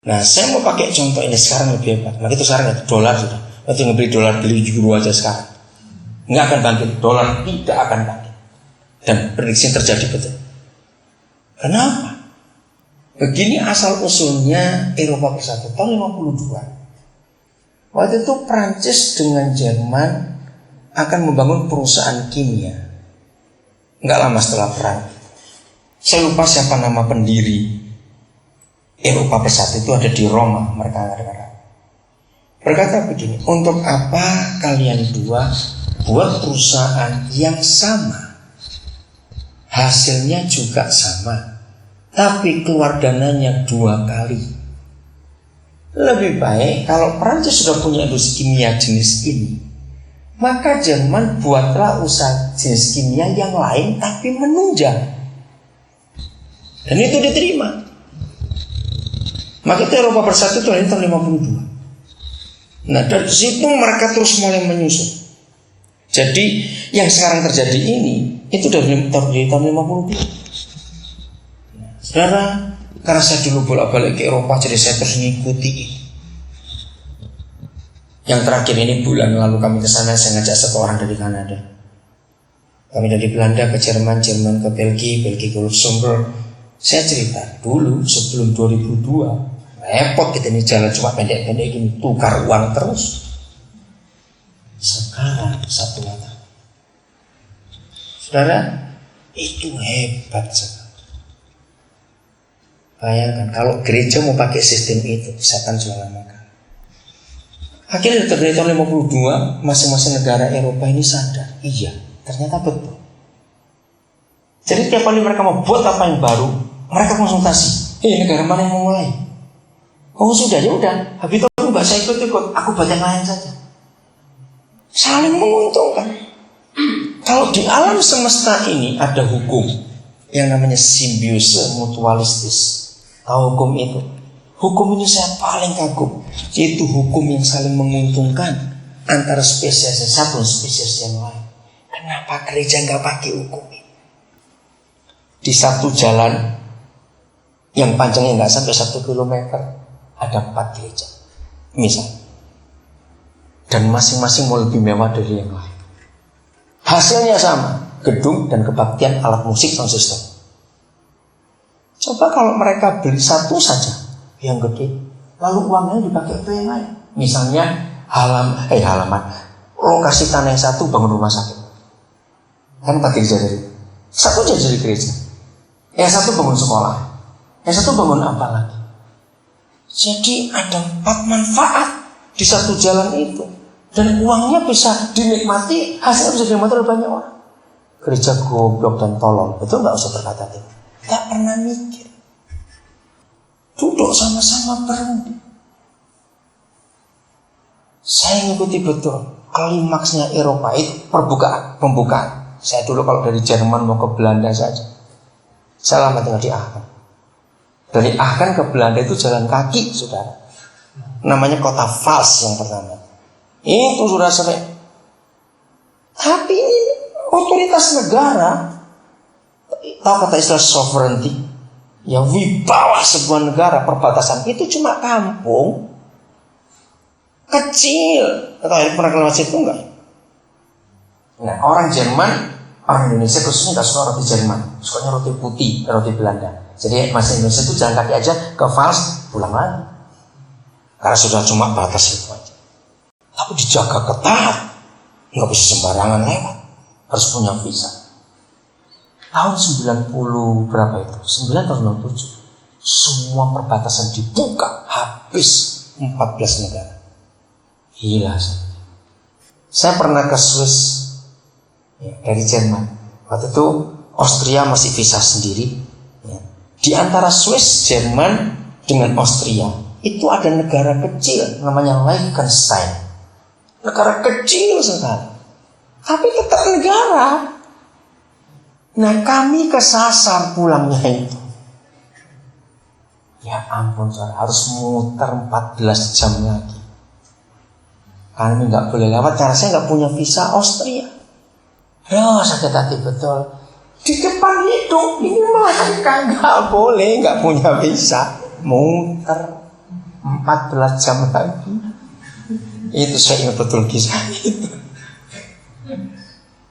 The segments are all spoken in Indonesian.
Nah, saya mau pakai contoh ini sekarang lebih hebat. Nah, itu sekarang ya, dolar sudah. Itu ngebeli dolar, beli euro aja sekarang. Nggak akan bangkit, dolar tidak akan bangkit. Dan prediksi terjadi betul. Kenapa? Begini asal usulnya Eropa Bersatu tahun 52. Waktu itu Prancis dengan Jerman akan membangun perusahaan kimia. Nggak lama setelah perang. Saya lupa siapa nama pendiri Eropa Bersatu itu, ada di Roma, mereka negara. Berkata begini, untuk apa kalian dua buat perusahaan yang sama, hasilnya juga sama, tapi keluar dananya 2 kali. Lebih baik kalau Prancis sudah punya industri kimia jenis ini, maka Jerman buatlah usaha jenis kimia yang lain tapi menunjang. Dan itu diterima. Maka itu Eropa Bersatu itu tahun 52. Nah, dari situ mereka terus mulai menyusun. Jadi yang sekarang terjadi ini itu dari tahun 52. Nah, saudara, karena saya dulu bolak-balik ke Eropa, jadi saya terus mengikuti. Yang terakhir ini bulan lalu kami ke sana, saya ngajak satu orang dari Kanada. Kami dari Belanda ke Jerman, Jerman ke Belgia, Belgia ke Luxembourg. Saya cerita dulu sebelum 2002. Repot kita ini jalan cuma pendek-pendek gini, tukar uang terus. Sekarang satu mata. Saudara, itu hebat sekali. Bayangkan kalau gereja mau pakai sistem itu, setan sudah makan. Akhirnya dari tahun 52, masing-masing negara Eropa ini sadar, iya, ternyata betul. Jadi tiap kali mereka mau buat apa yang baru, mereka konsultasi. Negara mana yang mau mulai? Oh sudah, ya udah. Habis itu nggak saya ikut-ikut, aku buat yang lain saja. Saling menguntungkan. Kalau di alam semesta ini ada hukum yang namanya simbiose mutualistis. Tahu hukum itu? Hukum ini saya paling kagum. Yaitu hukum yang saling menguntungkan antara spesies satu dan spesies yang lain. Kenapa gereja nggak pakai hukum ini? Di satu jalan yang panjangnya nggak sampai 1 kilometer ada 4 gereja, misal, dan masing-masing mau lebih mewah dari yang lain. Hasilnya sama, gedung dan kebaktian, alat musik, sound system. Coba kalau mereka beli satu saja yang gede, lalu uangnya dipakai untuk yang lain. Misalnya halaman lokasi tanah yang satu bangun rumah sakit, kan 4 gereja dari satu aja jadi gereja. Yang satu bangun sekolah, yang satu bangun apa lagi? Jadi ada 4 manfaat di satu jalan itu, dan uangnya bisa dinikmati, hasilnya bisa dinikmati oleh banyak orang. Gereja goblok dan tolol, itu nggak usah berkata itu. Nggak pernah mikir. Duduk sama-sama berunding. Saya ngikuti betul klimaksnya Eropa itu pembukaan. Saya dulu kalau dari Jerman mau ke Belanda saja, saya lama tinggal di Aachen. Dari Aachen ke Belanda itu jalan kaki, saudara. Namanya kota Vals yang pertama. Itu sudah sering. Tapi ini otoritas negara. Tahu kata istilah sovereignty? Yang wibawa sebuah negara, perbatasan itu cuma kampung kecil. Tahu pernah kelewat situ enggak? Nah, orang Jerman, orang Indonesia khususnya nggak suka roti Jerman, sukanya roti putih, roti Belanda. Jadi masih Indonesia itu jalan kaki aja ke Vals, pulang lagi. Karena sudah cuma batas itu aja. Tapi dijaga ketat, nggak bisa sembarangan lewat, harus punya visa. Tahun 90 berapa itu? 9 atau 97. Semua perbatasan dibuka, habis 14 negara. Gila. Saya pernah ke Swiss ya, dari Jerman. Waktu itu Austria masih visa sendiri. Ya. Di antara Swiss, Jerman dengan Austria itu ada negara kecil namanya Liechtenstein. Negara kecil sekali, tapi tetap negara. Nah, kami kesasar pulangnya itu. Ya ampun, saudara, harus muter 14 jam lagi. Kami nggak boleh lewat karena saya nggak punya visa Austria. Aduh, sakit hati betul. Di depan hidup ini mereka nggak boleh, nggak punya visa, muter. 14 jam lagi. Itu saya ingat betul kisah itu.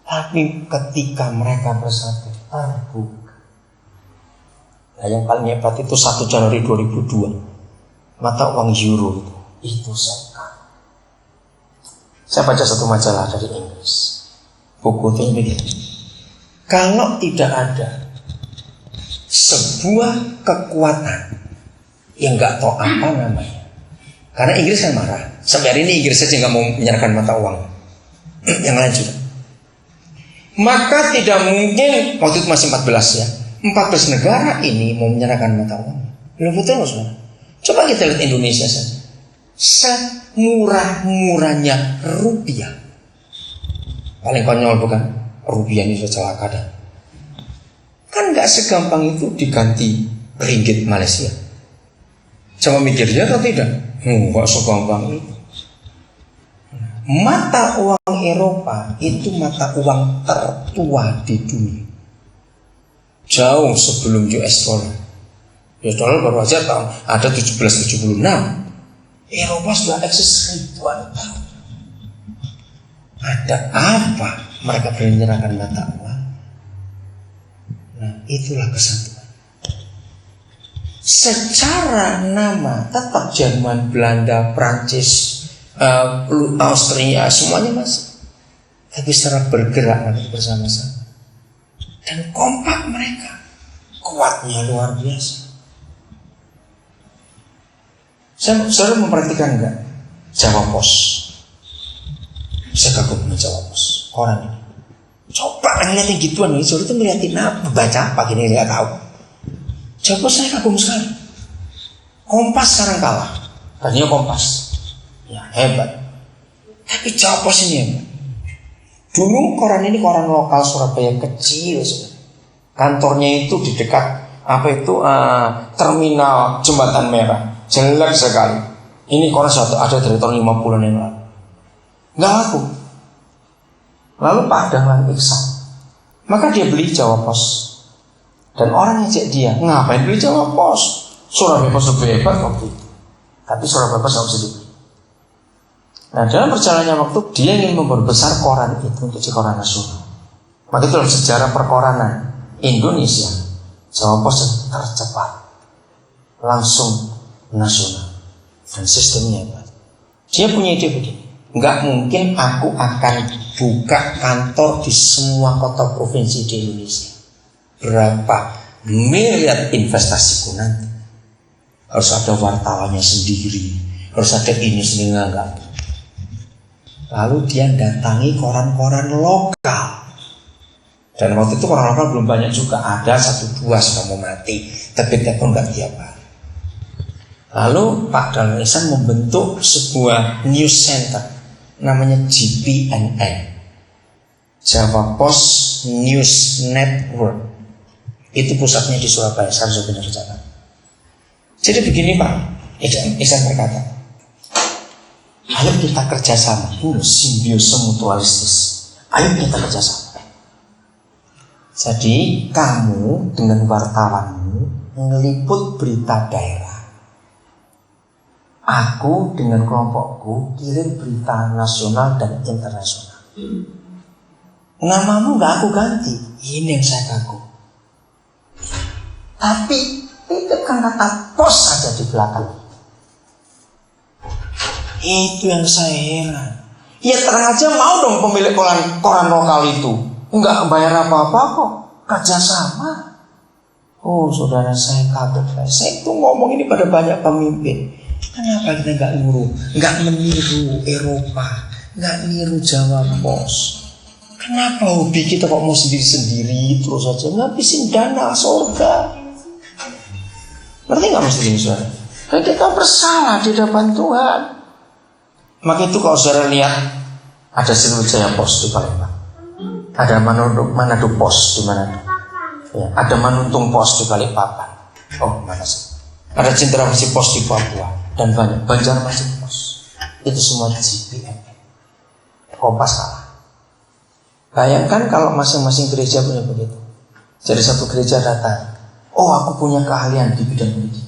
Tapi ketika mereka bersatu terbuka. Nah, yang paling hebat itu 1 Januari 2002 mata uang euro itu saya baca satu majalah dari Inggris. Buku itu begini. Kalau tidak ada sebuah kekuatan yang nggak tahu apa namanya, karena Inggris kan marah. Sampai hari ini Inggris saja nggak mau menyerahkan mata uang. Yang lain sudah. Maka tidak mungkin, waktu itu masih 14 ya, 14 negara ini mau menyerahkan mata uang. Belum betul loh saudara. Coba kita lihat Indonesia saja. Semurah-murahnya rupiah. Paling konyol bukan? Rupiah ini sudah celaka dah. Kan gak segampang itu diganti ringgit Malaysia. Coba mikirnya atau tidak? Gak segampang itu. Mata uang Eropa itu mata uang tertua di dunia. Jauh sebelum US dollar. US dollar baru aja tahun ada 1776. Eropa sudah eksis ribuan tahun. Ada apa mereka menyerahkan mata uang? Nah, itulah kesatuan. Secara nama tetap Jerman, Belanda, Prancis, Austria, semuanya masih. Tapi secara bergerak nanti bersama-sama. Dan kompak mereka. Kuatnya luar biasa. Saudara memperhatikan enggak Jawa Pos? Saya kagum dengan Jawa Pos, koran ini. Coba ngeliatin gituan nih, saudara tuh ngeliatin apa? Baca apa gini, nggak tahu. Jawa Pos saya kagum sekali. Kompas sekarang kalah. Tadinya Kompas, ya hebat. Tapi Jawa Pos ini hebat. Dulu koran ini koran lokal Surabaya kecil, saudara. Kantornya itu di dekat terminal Jembatan Merah. Jelek sekali. Ini koran satu ada dari tahun 50-an yang lalu. Nggak laku. Lalu Pak Dahlan Iksan, maka dia beli Jawa Pos. Dan orang ngejek dia, ngapain beli Jawa Pos? Surabaya Pos lebih hebat waktu itu. Tapi Surabaya Pos nggak bisa dibeli. Nah, dalam perjalanannya waktu dia ingin memperbesar koran itu untuk jadi koran nasional. Maka itu dalam sejarah perkoranan Indonesia, Jawa Pos tercepat langsung nasional dan sistemnya hebat. Dia punya ide begini, nggak mungkin aku akan buka kantor di semua kota provinsi di Indonesia. Berapa miliar investasiku nanti? Harus ada wartawannya sendiri, harus ada ini sendiri, enggak. Lalu dia datangi koran-koran lokal. Dan waktu itu koran lokal belum banyak juga, ada 1-2 sudah mau mati, terbitnya pun nggak tiap hari. Lalu Pak Dahlan Iksan membentuk sebuah news center namanya JPNN, Jawa Pos News Network. Itu pusatnya di Surabaya, saya benar catat. Jadi begini Pak Iksan berkata, ayo kita kerjasama, simbiosis mutualistis. Ayo kita kerjasama. Jadi kamu dengan wartawanmu ngeliput berita daerah. Aku dengan kelompokku kirim berita nasional dan internasional. Namamu gak aku ganti. Ini yang saya kagum. Tapi titipkan kata pos saja di belakang. Itu yang saya heran. Ya terang aja mau dong pemilik koran lokal itu. Enggak bayar apa-apa kok. Kerjasama. Oh saudara saya kagum. Saya itu ngomong ini pada banyak pemimpin. Kenapa kita nggak meniru Eropa, nggak niru Jawa Pos? Kenapa hobi kita kok mau sendiri-sendiri terus aja ngabisin dana surga? Berarti nggak mesti ini saudara? Kan kita bersalah di hadapan Tuhan. Maka itu kalau saudara lihat ada Sriwijaya Pos di Palembang, ada Manado Pos di Manado, ya, ada Manuntung Pos di Balikpapan. Oh mana sih? Ada Cendrawasih Pos di Papua. Dan banyak Banjarmasin Pos. Itu semua JPNN. Kompas kalah. Bayangkan kalau masing-masing gereja punya begitu. Jadi satu gereja datang, oh aku punya keahlian di bidang pendidikan.